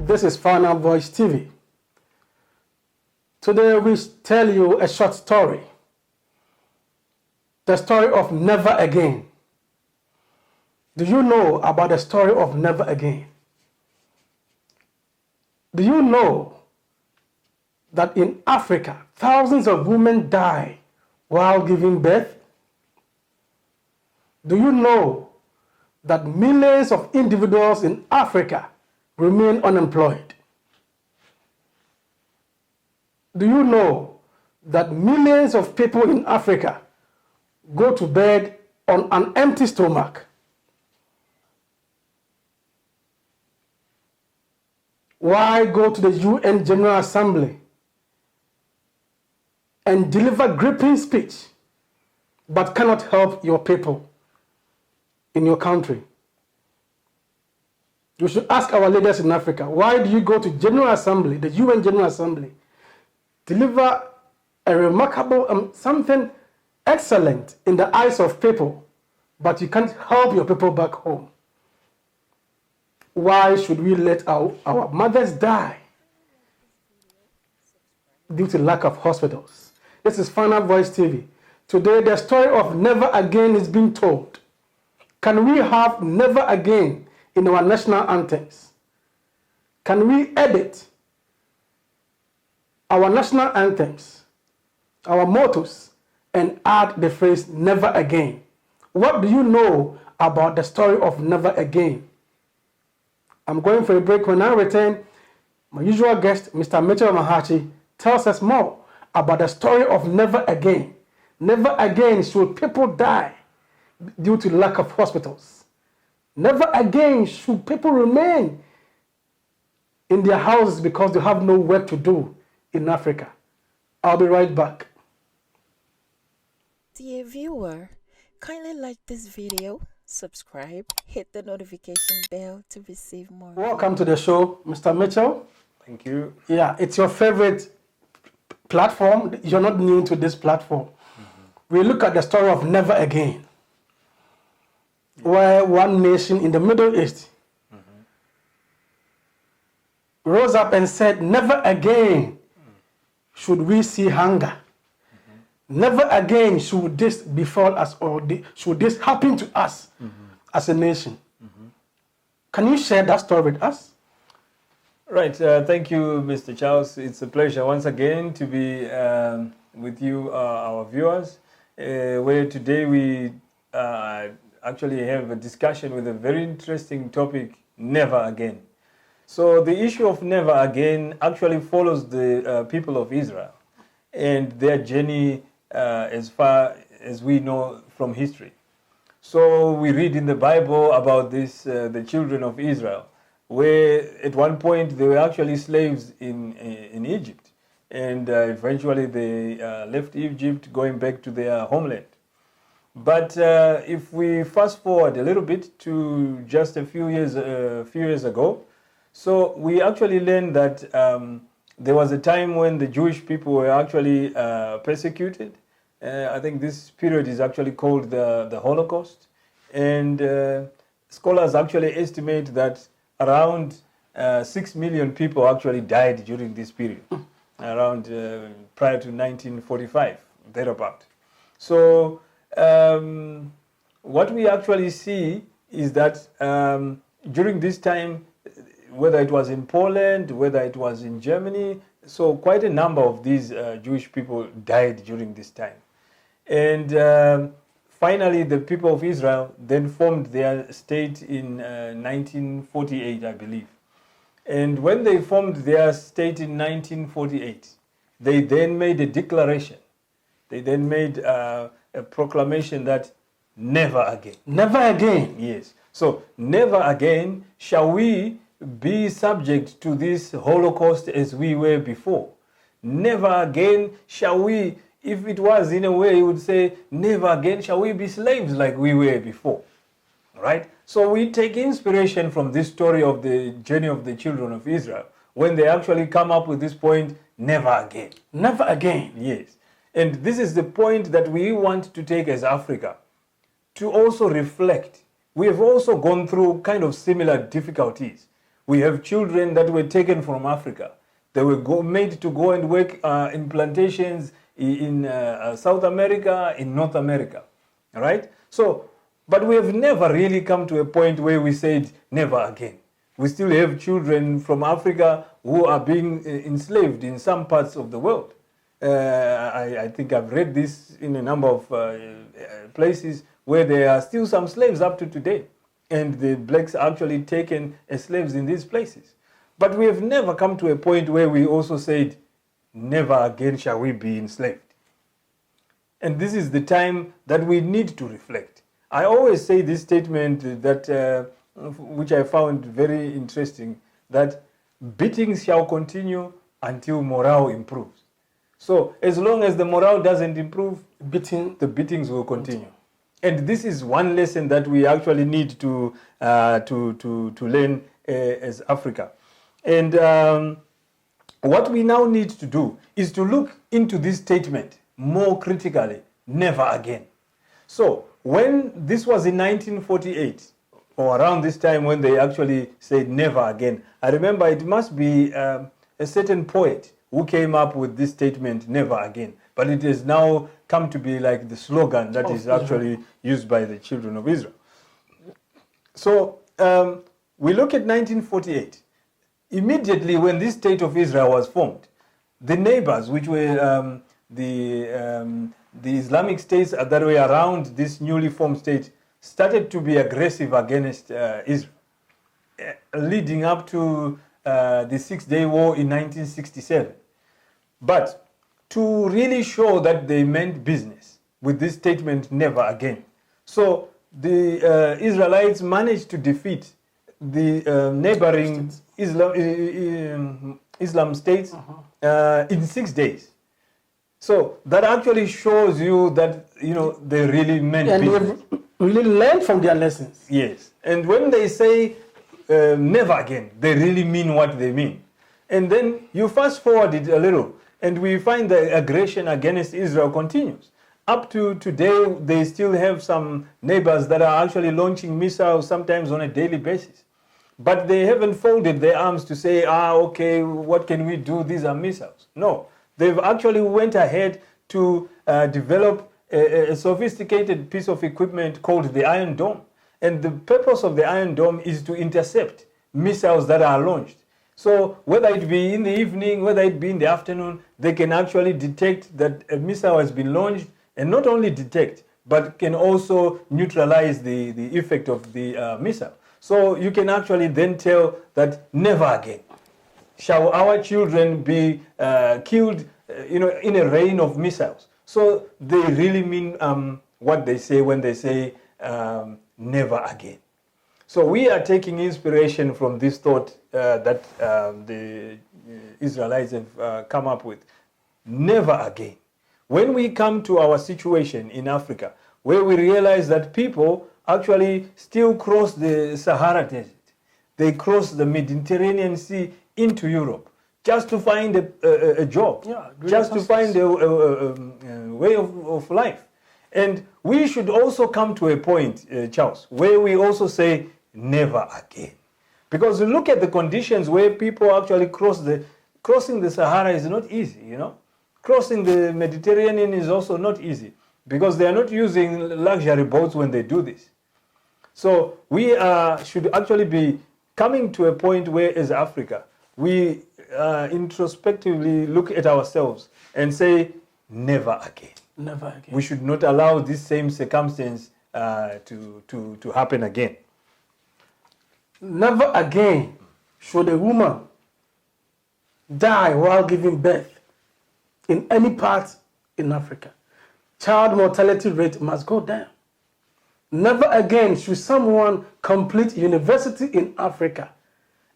This is Final Voice TV. Today we tell you a short story. The story of Never Again. Do you know about the story of Never Again? Do you know that in Africa, thousands of women die while giving birth? Do you know that millions of individuals in Africa remain unemployed? Do you know that millions of people in Africa go to bed on an empty stomach? Why go to the UN General Assembly and deliver gripping speech but cannot help your people in your country? You should ask our leaders in Africa, why do you go to General Assembly, the UN General Assembly, deliver a remarkable, something excellent in the eyes of people, but you can't help your people back home? Why should we let our mothers die due to lack of hospitals? This is Final Voice TV. Today, the story of Never Again is being told. Can we have Never Again in our national anthems? Can we edit our national anthems, our mottos, and add the phrase Never Again? What do you know about the story of Never Again? I'm going for a break. When I return, my usual guest, Mr. Mitchell Mahachi, tells us more about the story of Never Again. Never again should people die due to lack of hospitals. Never again should people remain in their houses because they have no work to do in Africa. I'll be right back. Dear viewer, kindly like this video, subscribe, hit the notification bell to receive more. Welcome to the show, Mr. Mitchell. Thank you. Yeah, it's your favorite platform. You're not new to this platform. We look at the story of Never Again, where one nation in the Middle East rose up and said, never again should we see hunger. Never again should this befall us, or should this happen to us as a nation. Can you share that story with us? Right. Thank you, Mr. Charles. It's a pleasure once again to be with you, our viewers, where today we actually have a discussion with a very interesting topic, Never Again. So the issue of Never Again actually follows the people of Israel and their journey as far as we know from history. So we read in the Bible about this, the children of Israel, where at one point they were actually slaves in Egypt, and eventually they left Egypt, going back to their homeland. But if we fast forward a little bit to just a few years ago, so we actually learned that there was a time when the Jewish people were actually persecuted. I think this period is actually called the Holocaust, and scholars actually estimate that around 6 million people actually died during this period, around prior to 1945, thereabout. So what we actually see is that during this time, whether it was in Poland, whether it was in Germany, so quite a number of these Jewish people died during this time. And finally, the people of Israel then formed their state in 1948, I believe. And when they formed their state in 1948, they then made a declaration. They then made a proclamation that never again. Never again. Yes. So never again shall we be subject to this Holocaust as we were before. Never again shall we, if it was in a way, you would say, never again shall we be slaves like we were before. Right? So we take inspiration from this story of the journey of the children of Israel, when they actually come up with this point, never again. Never again. Yes. And this is the point that we want to take as Africa, to also reflect. We have also gone through kind of similar difficulties. We have children that were taken from Africa. They were made to go and work in plantations in South America, in North America. All right? So, but we have never really come to a point where we said never again. We still have children from Africa who are being enslaved in some parts of the world. I think I've read this in a number of places where there are still some slaves up to today. And the blacks are actually taken as slaves in these places. But we have never come to a point where we also said, never again shall we be enslaved. And this is the time that we need to reflect. I always say this statement that, which I found very interesting, that beatings shall continue until morale improves. So as long as the morale doesn't improve, the beatings will continue. And this is one lesson that we actually need to learn as Africa. And what we now need to do is to look into this statement more critically, never again. So when this was in 1948, or around this time when they actually said never again, I remember it must be a certain poet who came up with this statement, never again. But it has now come to be like the slogan that is actually used by the children of Israel. So we look at 1948. Immediately when this state of Israel was formed, the neighbors, which were the Islamic states that were around this newly formed state, started to be aggressive against Israel, leading up to the Six-Day War in 1967. But to really show that they meant business with this statement, never again. So the Israelites managed to defeat the neighboring Islam states in 6 days. So that actually shows you that, you know, they really meant business. And really learned from their lessons. Yes. And when they say never again, they really mean what they mean. And then you fast forward it a little, and we find the aggression against Israel continues. Up to today, they still have some neighbors that are actually launching missiles sometimes on a daily basis. But they haven't folded their arms to say, okay, what can we do? These are missiles. No, they've actually went ahead to develop a sophisticated piece of equipment called the Iron Dome. And the purpose of the Iron Dome is to intercept missiles that are launched. So whether it be in the evening, whether it be in the afternoon, they can actually detect that a missile has been launched, and not only detect, but can also neutralize the effect of the missile. So you can actually then tell that never again shall our children be killed in a rain of missiles. So they really mean what they say when they say never again. So we are taking inspiration from this thought that the Israelites have come up with. Never again. When we come to our situation in Africa, where we realize that people actually still cross the Sahara Desert, they cross the Mediterranean Sea into Europe just to find a job, just to find a way of life. And we should also come to a point, Charles, where we also say never again. Because look at the conditions where people actually crossing the Sahara is not easy, you know. Crossing the Mediterranean is also not easy because they are not using luxury boats when they do this. So we should actually be coming to a point where, as Africa, we introspectively look at ourselves and say, never again. Never again. We should not allow this same circumstance to happen again. Never again should a woman die while giving birth in any part in Africa. Child mortality rate must go down. Never again should someone complete university in Africa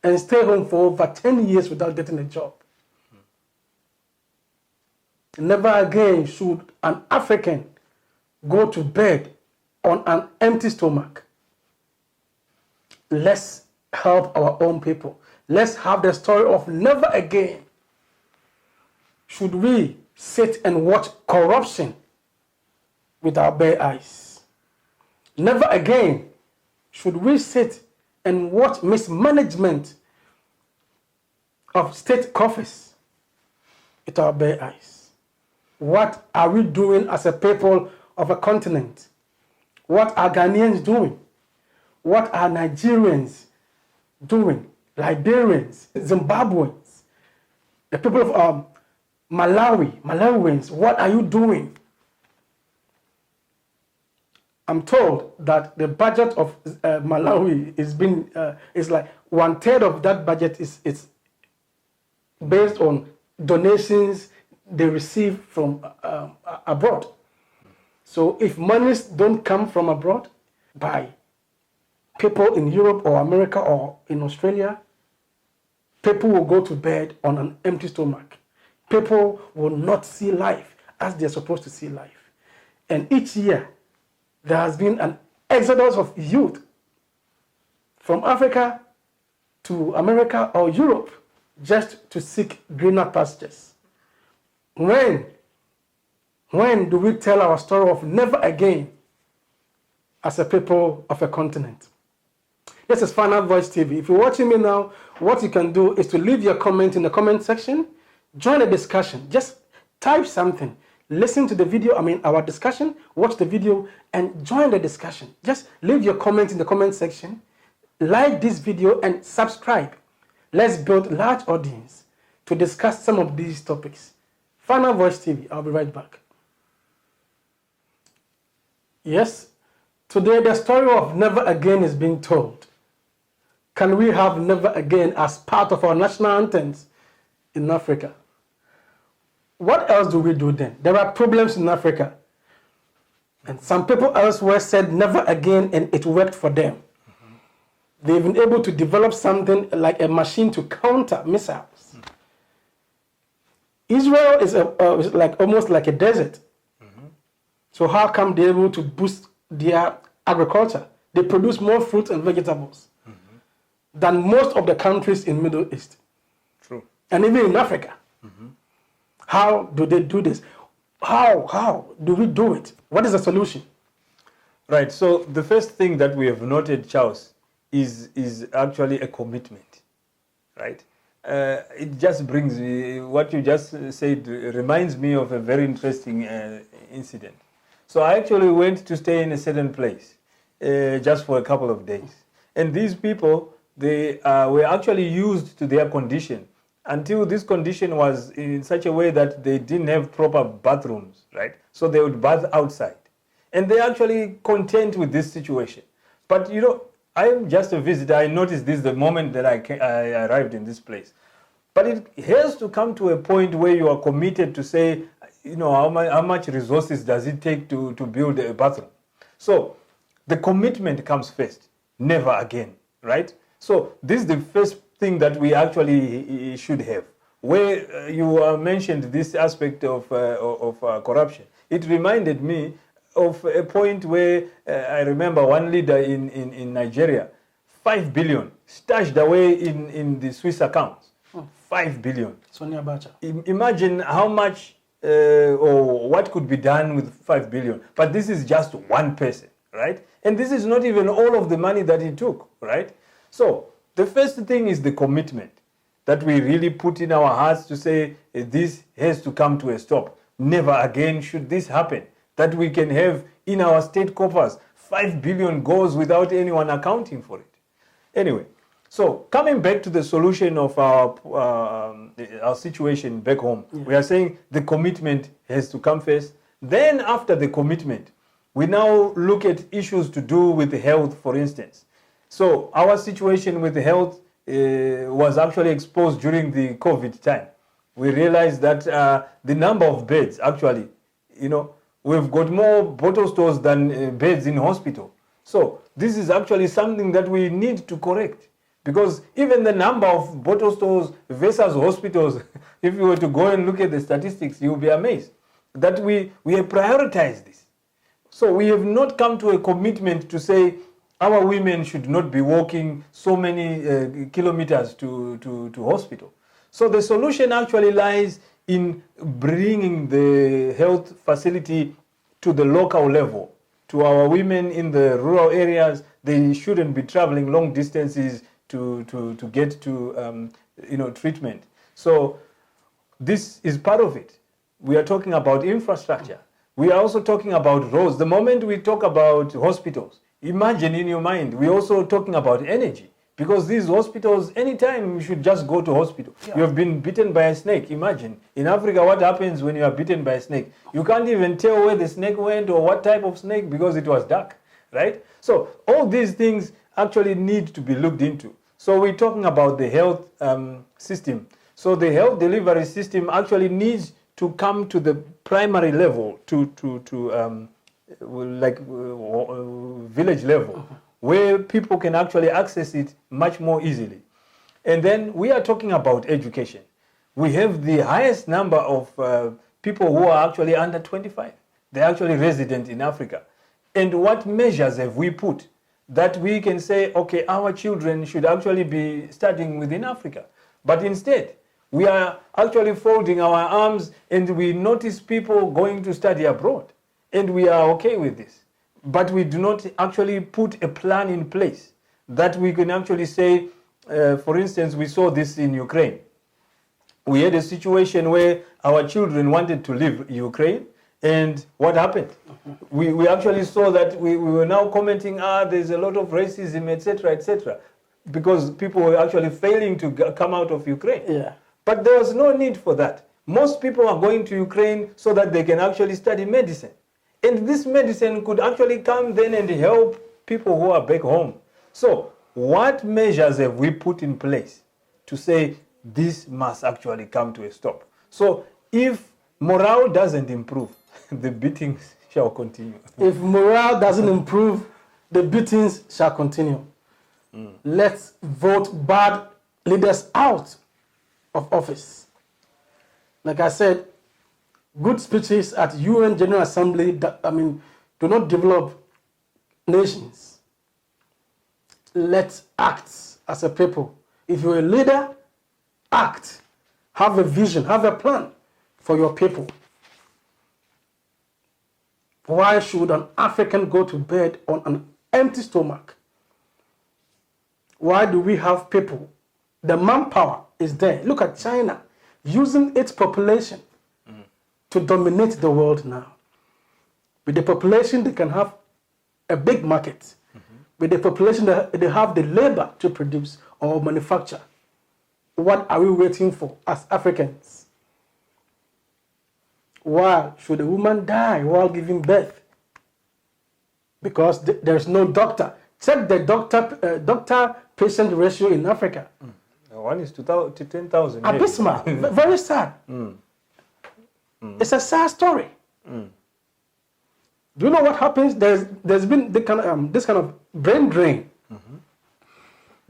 and stay home for over 10 years without getting a job. Never again should an African go to bed on an empty stomach. Let's help our own people. Let's have the story of never again should we sit and watch corruption with our bare eyes. Never again should we sit and watch mismanagement of state coffers with our bare eyes. What are we doing as a people of a continent? What are Ghanaians doing? What are Nigerians doing? Liberians, Zimbabweans, the people of Malawians, what are you doing? I'm told that the budget of Malawi is like 1/3 of that budget is based on donations they receive from abroad. So if monies don't come from abroad by people in Europe or America or in Australia, people will go to bed on an empty stomach. People will not see life as they're supposed to see life. And each year, there has been an exodus of youth from Africa to America or Europe just to seek greener pastures. When do we tell our story of never again as a people of a continent? This is Final Voice TV. If you're watching me now, what you can do is to leave your comment in the comment section, join the discussion, just type something, listen to the video, our discussion, watch the video, and join the discussion. Just leave your comment in the comment section, like this video, and subscribe. Let's build a large audience to discuss some of these topics. Final Voice TV, I'll be right back. Yes, today the story of Never Again is being told. Can we have Never Again as part of our national anthems in Africa? What else do we do then? There are problems in Africa. And some people elsewhere said never again, and it worked for them. They've been able to develop something like a machine to counter missiles. Israel is almost like a desert. So how come they're able to boost their agriculture? They produce more fruits and vegetables than most of the countries in Middle East. True. And even in Africa. How do they do this? How do we do it? What is the solution? Right. So the first thing that we have noted, Charles, is actually a commitment. Right. It just brings me, what you just said reminds me of a very interesting incident. So I actually went to stay in a certain place just for a couple of days. And these people, they were actually used to their condition until this condition was in such a way that they didn't have proper bathrooms, right? So they would bath outside. And they're actually content with this situation. But, you know, I'm just a visitor. I noticed this the moment that I arrived in this place. But it has to come to a point where you are committed to say, you know, how much resources does it take to build a bathroom? So the commitment comes first, never again, right? So this is the first thing that we actually should have. Where you mentioned this aspect of corruption, it reminded me of a point where I remember one leader in Nigeria, 5 billion stashed away in the Swiss accounts. 5 billion. Sonia Bacha. Imagine how much or what could be done with 5 billion. But this is just one person, right? And this is not even all of the money that he took, right? So the first thing is the commitment that we really put in our hearts to say this has to come to a stop. Never again should this happen. That we can have in our state coffers 5 billion goes without anyone accounting for it. Anyway, so coming back to the solution of our situation back home, we are saying the commitment has to come first. Then after the commitment, we now look at issues to do with health, for instance. So our situation with health was actually exposed during the COVID time. We realized that the number of beds actually, you know, we've got more bottle stores than beds in hospital. So this is actually something that we need to correct, because even the number of bottle stores versus hospitals, if you were to go and look at the statistics, you'll be amazed that we have prioritized this. So we have not come to a commitment to say our women should not be walking so many kilometers to hospital. So the solution actually lies in bringing the health facility to the local level. To our women in the rural areas, they shouldn't be traveling long distances to get to treatment. So this is part of it. We are talking about infrastructure. We are also talking about roads. The moment we talk about hospitals, imagine in your mind, we're also talking about energy. Because these hospitals, anytime you should just go to hospital. Yeah. You have been bitten by a snake. Imagine, in Africa, what happens when you are bitten by a snake? You can't even tell where the snake went or what type of snake because it was dark, right? So all these things actually need to be looked into. So we're talking about the health system. So the health delivery system actually needs to come to the primary level, village level, where people can actually access it much more easily. And then we are talking about education. We have the highest number of people who are actually under 25. They're actually resident in Africa. And what measures have we put that we can say, okay, our children should actually be studying within Africa? But instead, we are actually folding our arms and we notice people going to study abroad. And we are okay with this. But we do not actually put a plan in place that we can actually say, for instance, we saw this in Ukraine. We had a situation where our children wanted to leave Ukraine, and what happened? We actually saw that we were now commenting, there's a lot of racism, etc., because people were actually failing to come out of Ukraine. Yeah. But there was no need for that. Most people are going to Ukraine so that they can actually study medicine. And this medicine could actually come then and help people who are back home. So what measures have we put in place to say this must actually come to a stop? So if morale doesn't improve, the beatings shall continue. If morale doesn't improve, the beatings shall continue. Let's vote bad leaders out of office. Like I said, good speeches at UN General Assembly, do not develop nations. Let's act as a people. If you're a leader, act. Have a vision, have a plan for your people. Why should an African go to bed on an empty stomach? Why do we have people? The manpower is there. Look at China, using its population to dominate the world now. With the population, they can have a big market. With the population, they have the labor to produce or manufacture. What are we waiting for as Africans? Why should a woman die while giving birth? Because there's no doctor. Check the doctor-patient ratio in Africa. One is to 10,000. Abysmal. Very sad. It's a sad story. Do you know what happens? There's been this kind of brain drain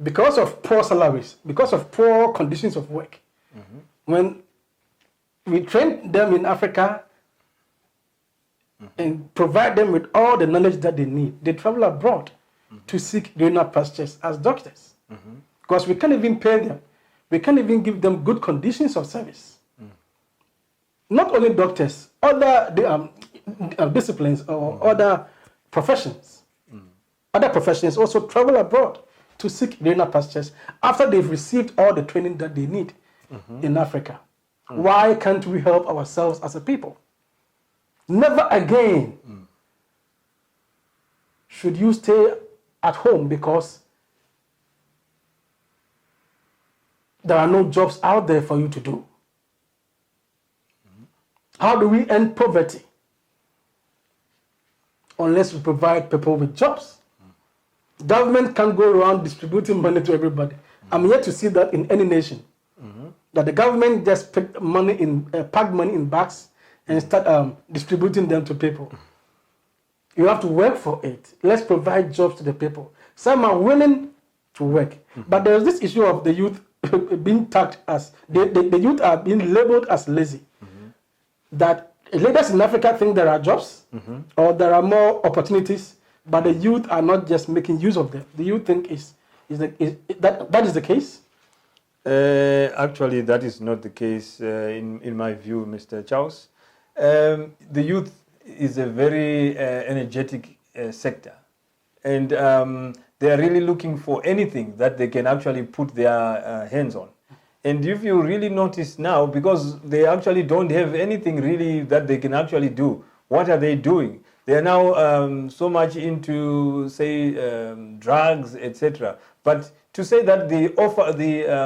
because of poor salaries, because of poor conditions of work. When we train them in Africa and provide them with all the knowledge that they need, they travel abroad to seek greener pastures as doctors. Because we can't even pay them. We can't even give them good conditions of service. Not only doctors, other disciplines or other professions. Other professions also travel abroad to seek greener pastures after they've received all the training that they need in Africa. Why can't we help ourselves as a people? Never again should you stay at home because there are no jobs out there for you to do. How do we end poverty? Unless we provide people with jobs. Government can't go around distributing money to everybody. I'm yet to see that in any nation. That the government just packed money in bags and start distributing them to people. You have to work for it. Let's provide jobs to the people. Some are willing to work. But there's this issue of the youth being tagged as, the youth are being labeled as lazy. That leaders in Africa think there are jobs or there are more opportunities, but the youth are not just making use of them. The youth think that is the case? Actually, that is not the case in my view, Mr. Charles. The youth is a very energetic sector. And they are really looking for anything that they can actually put their hands on. And if you really notice now, because they actually don't have anything really that they can actually do, what are they doing? They are now so much into, say, drugs, etc. But to say that the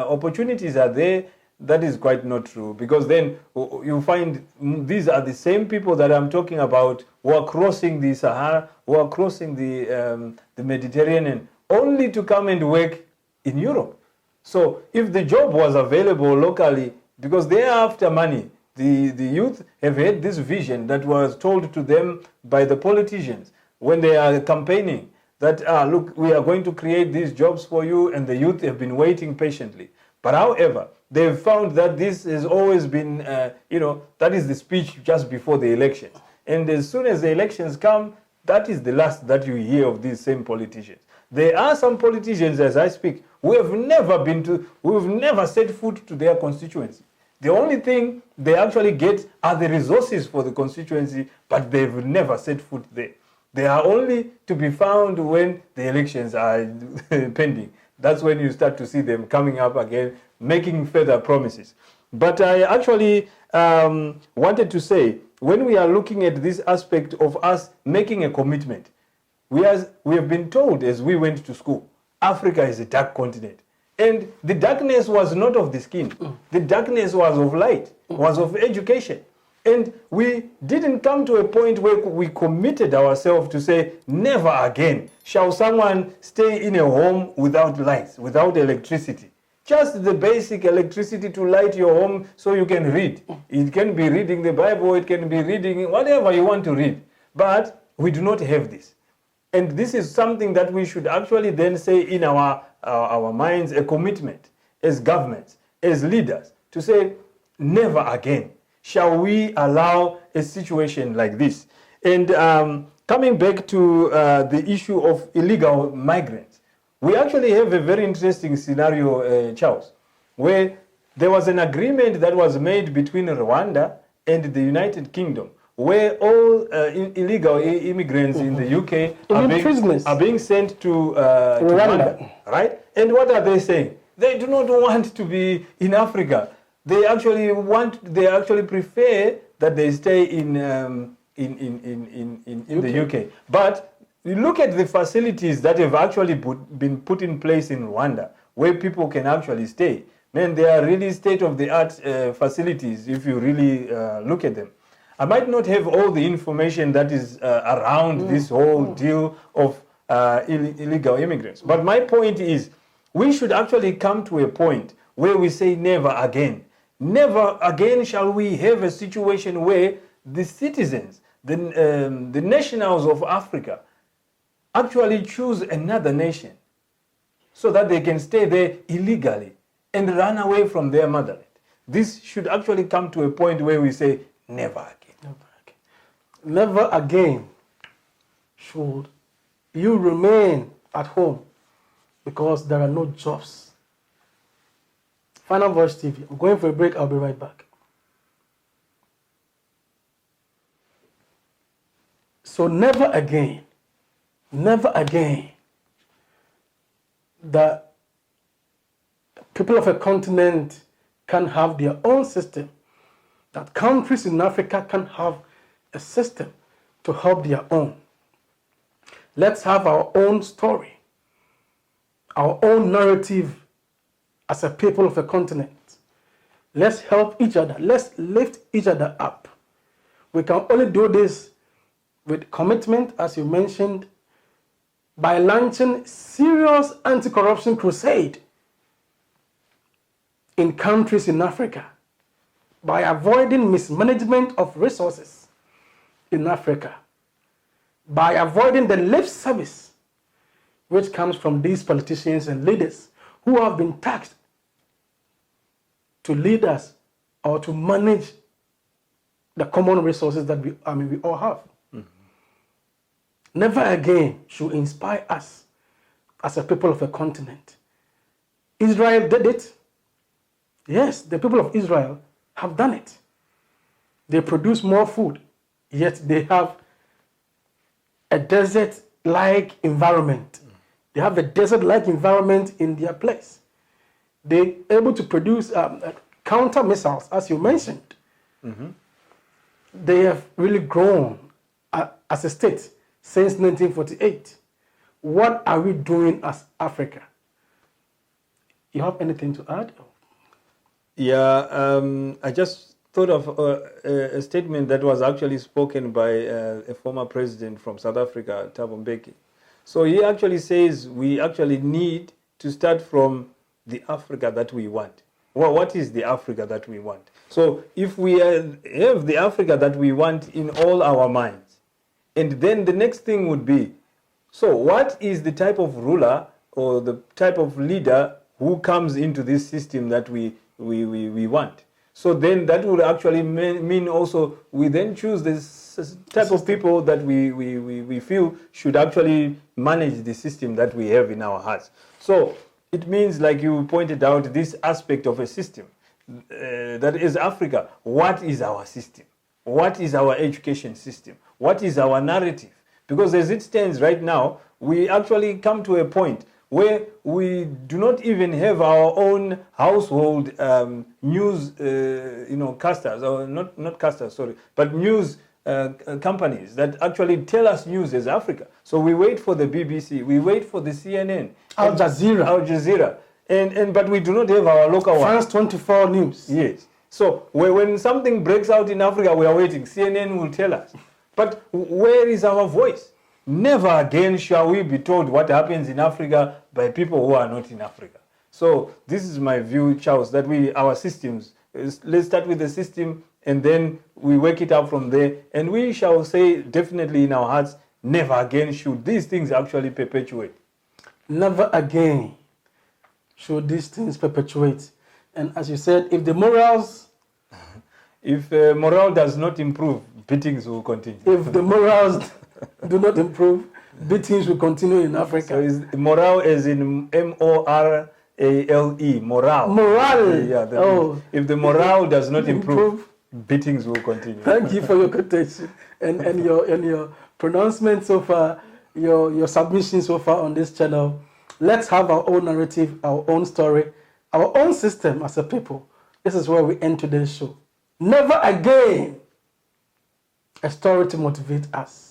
opportunities are there, that is quite not true. Because then you find these are the same people that I'm talking about who are crossing the Sahara, who are crossing the Mediterranean, only to come and work in Europe. So if the job was available locally, because they are after money, the youth have had this vision that was told to them by the politicians when they are campaigning that, look, we are going to create these jobs for you, and the youth have been waiting patiently. But however, they've found that this has always been, that is the speech just before the elections. And as soon as the elections come, that is the last that you hear of these same politicians. There are some politicians, as I speak, who have never set foot to their constituency. The only thing they actually get are the resources for the constituency, but they've never set foot there. They are only to be found when the elections are pending. That's when you start to see them coming up again, making further promises. But I actually wanted to say, when we are looking at this aspect of us making a commitment, we have been told as we went to school, Africa is a dark continent. And the darkness was not of the skin. The darkness was of light, was of education. And we didn't come to a point where we committed ourselves to say, never again shall someone stay in a home without lights, without electricity. Just the basic electricity to light your home so you can read. It can be reading the Bible, it can be reading whatever you want to read. But we do not have this. And this is something that we should actually then say in our minds, a commitment as governments, as leaders, to say, never again shall we allow a situation like this. And coming back to the issue of illegal migrants, we actually have a very interesting scenario, Charles, where there was an agreement that was made between Rwanda and the United Kingdom, where all illegal immigrants in the UK are being sent to Rwanda, right? And what are they saying? They do not want to be in Africa. They actually prefer that they stay in the UK. But you look at the facilities that have actually been put in place in Rwanda, where people can actually stay. Man, they are really state-of-the-art facilities if you really look at them. I might not have all the information that is around this whole deal of illegal immigrants. But my point is, we should actually come to a point where we say never again. Never again shall we have a situation where the citizens, the nationals of Africa, actually choose another nation so that they can stay there illegally and run away from their motherland. This should actually come to a point where we say never again. Never again should you remain at home because there are no jobs. Final Voice TV. I'm going for a break. I'll be right back. So never again the people of a continent can have their own system, that countries in Africa can have a system to help their own. Let's have our own story, our own narrative as a people of a continent. Let's help each other. Let's lift each other up. We can only do this with commitment, as you mentioned, by launching serious anti-corruption crusade in countries in Africa, by avoiding mismanagement of resources in Africa, by avoiding the lip service which comes from these politicians and leaders who have been taxed to lead us or to manage the common resources that we all have. Never again should inspire us as a people of a continent. Israel did it. Yes, the people of Israel have done it. They produce more food, yet they have a desert-like environment They have a desert-like environment in their place. They're able to produce counter missiles, as you mentioned. They have really grown as a state since 1948. What are we doing as Africa? You have anything to add? Yeah, I just thought of a statement that was actually spoken by a former president from South Africa, Thabo Mbeki. So he actually says we actually need to start from the Africa that we want. Well, what is the Africa that we want? So if we have the Africa that we want in all our minds, and then the next thing would be, so what is the type of ruler or the type of leader who comes into this system that we want? So then that would actually mean also we then choose this type of people that we feel should actually manage the system that we have in our hearts. So it means, like you pointed out, this aspect of a system that is Africa. What is our system? What is our education system? What is our narrative? Because as it stands right now, we actually come to a point where we do not even have our own household news, casters, or not casters, sorry, but news companies that actually tell us news as Africa. So we wait for the BBC, we wait for the CNN, Al Jazeera, but we do not have our local one. France 24 News. Yes. So when something breaks out in Africa, we are waiting. CNN will tell us. But where is our voice? Never again shall we be told what happens in Africa by people who are not in Africa. So this is my view, Charles, that our systems, let's start with the system and then we work it out from there. And we shall say definitely in our hearts, never again should these things actually perpetuate. Never again should these things perpetuate. And as you said, if the morals... if morale does not improve, beatings will continue. If the morals do not improve, beatings will continue in Africa. So is morale as in M-O-R-A-L-E, morale. Morale. Yeah, if the morale does not improve, beatings will continue. Thank you for your quotation and your pronouncement so far, your submission so far on this channel. Let's have our own narrative, our own story, our own system as a people. This is where we end today's show. Never again a story to motivate us.